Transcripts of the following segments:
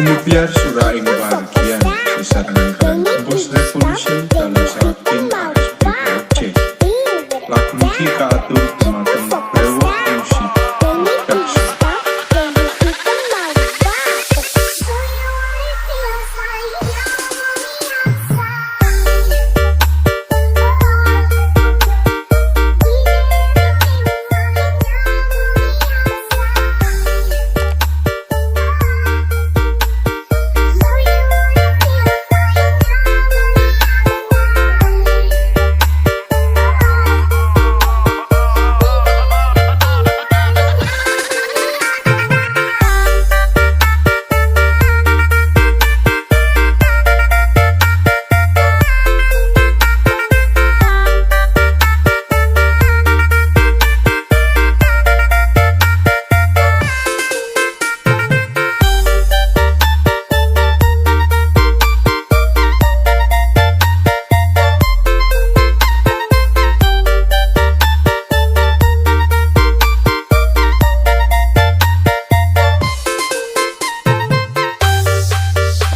Kemudian surah ing bagian sesarengan kalian tembus revolution dalam sarakin ASP Project. Lagu iki kaatur dumateng brewok musik production.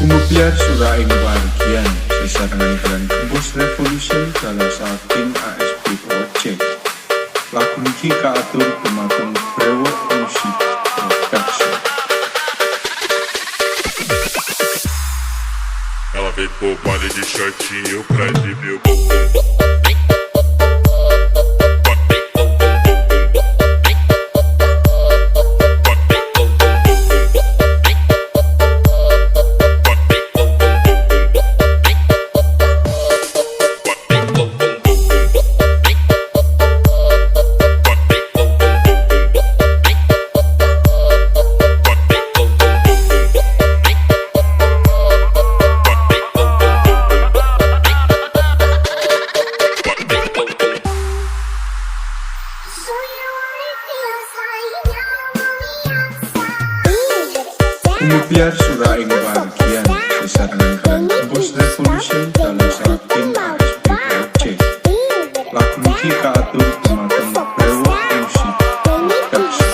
Kemudian surah ing bagian sesarengan kalian tembus revolution dalam sarakin ASP Project. Lagu iki kaatur dumateng brewok musik production. Ela veio pro baile de shortinho pra exibir o bumbum. Kemudian surah ing bagian sesarengan kalian tembus revolution dalam sarakin ASP Project. Lagu iki kaatur dumateng brewok musik production.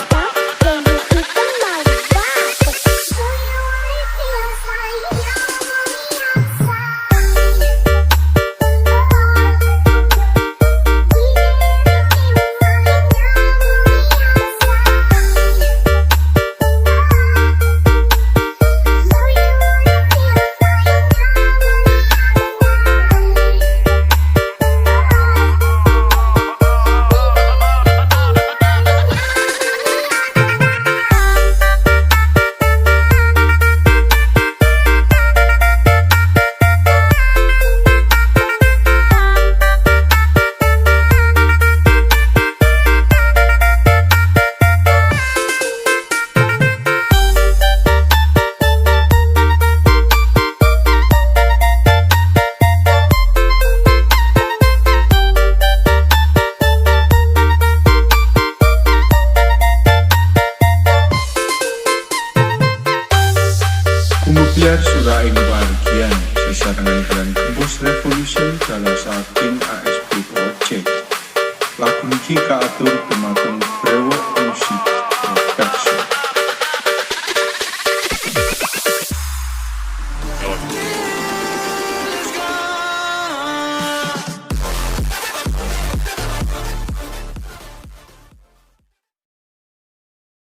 Kemudian surah ing bagian sesarengan kalian tembus revolution dalam sarakin ASP Project. Lagu iki kaatur dumateng